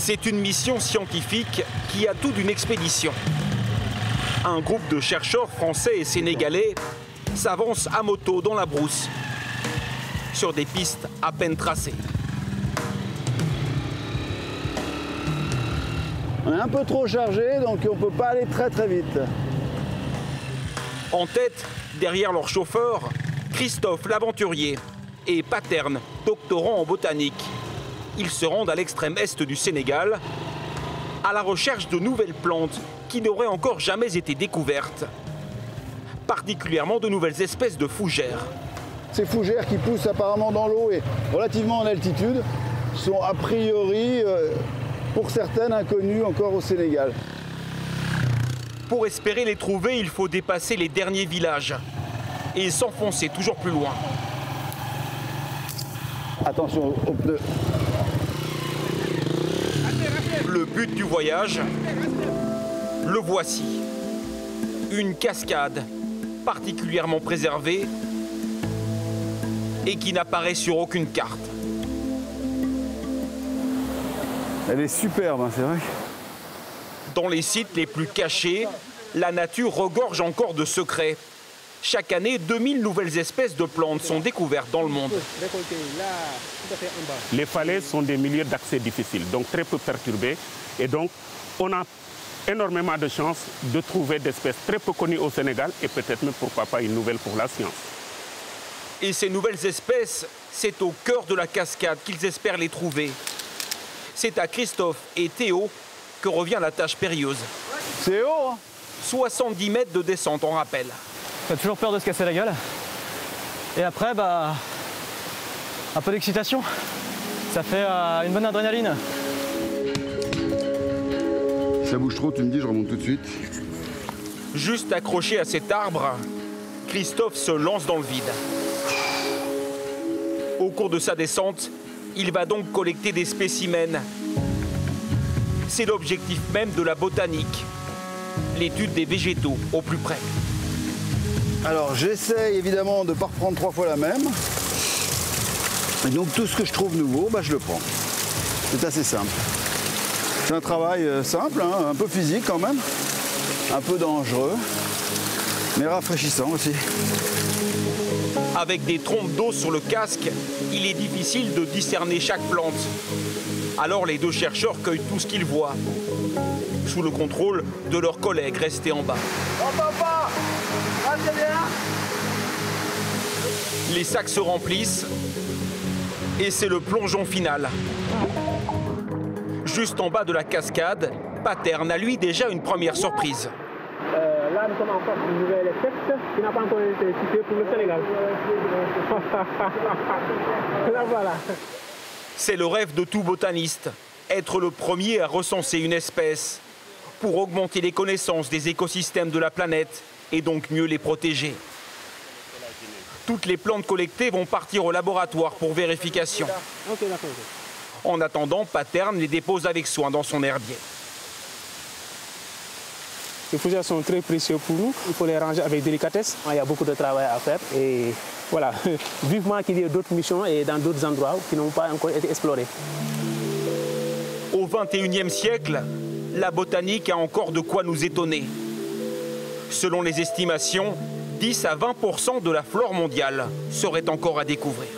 C'est une mission scientifique qui a tout d'une expédition. Un groupe de chercheurs français et sénégalais s'avance à moto dans la brousse, sur des pistes à peine tracées. On est un peu trop chargé, donc on ne peut pas aller très très vite. En tête, derrière leur chauffeur, Christophe l'aventurier et Paterne, doctorant en botanique. Ils se rendent à l'extrême est du Sénégal, à la recherche de nouvelles plantes qui n'auraient encore jamais été découvertes, particulièrement de nouvelles espèces de fougères. Ces fougères qui poussent apparemment dans l'eau et relativement en altitude sont a priori, pour certaines, inconnues encore au Sénégal. Pour espérer les trouver, il faut dépasser les derniers villages et s'enfoncer toujours plus loin. Attention aux pneus. Le but du voyage, le voici. Une cascade particulièrement préservée et qui n'apparaît sur aucune carte. Elle est superbe, hein, c'est vrai. Dans les sites les plus cachés, la nature regorge encore de secrets. Chaque année, 2000 nouvelles espèces de plantes sont découvertes dans le monde. Les falaises sont des milieux d'accès difficiles, donc très peu perturbés. Et donc, on a énormément de chances de trouver des espèces très peu connues au Sénégal et peut-être même, pourquoi pas, une nouvelle pour la science. Et ces nouvelles espèces, c'est au cœur de la cascade qu'ils espèrent les trouver. C'est à Christophe et Théo que revient la tâche périlleuse. C'est haut, hein. 70 mètres de descente, on rappelle. T'as toujours peur de se casser la gueule. Et après, bah, un peu d'excitation. Ça fait une bonne adrénaline. Ça bouge trop, tu me dis, je remonte tout de suite. Juste accroché à cet arbre, Christophe se lance dans le vide. Au cours de sa descente, il va donc collecter des spécimens. C'est l'objectif même de la botanique, l'étude des végétaux au plus près. Alors j'essaye évidemment de ne pas reprendre 3 fois la même. Et donc tout ce que je trouve nouveau, bah, je le prends. C'est assez simple. C'est un travail simple, hein, un peu physique quand même, un peu dangereux, mais rafraîchissant aussi. Avec des trompes d'eau sur le casque, il est difficile de discerner chaque plante. Alors les deux chercheurs cueillent tout ce qu'ils voient, sous le contrôle de leurs collègues restés en bas. Les sacs se remplissent et c'est le plongeon final. Juste en bas de la cascade, Paterne a lui déjà une première surprise. Là, nous sommes en face d'une nouvelle espèce qui n'a pas encore été située pour le Sénégal. Là, voilà. C'est le rêve de tout botaniste, être le premier à recenser une espèce pour augmenter les connaissances des écosystèmes de la planète et donc mieux les protéger. Toutes les plantes collectées vont partir au laboratoire pour vérification. En attendant, Paterne les dépose avec soin dans son herbier. Les fougères sont très précieux pour nous. Il faut les ranger avec délicatesse. Il y a beaucoup de travail à faire. Et voilà, vivement qu'il y ait d'autres missions et dans d'autres endroits qui n'ont pas encore été explorés. Au XXIe siècle, la botanique a encore de quoi nous étonner. Selon les estimations, 10 à 20% de la flore mondiale serait encore à découvrir.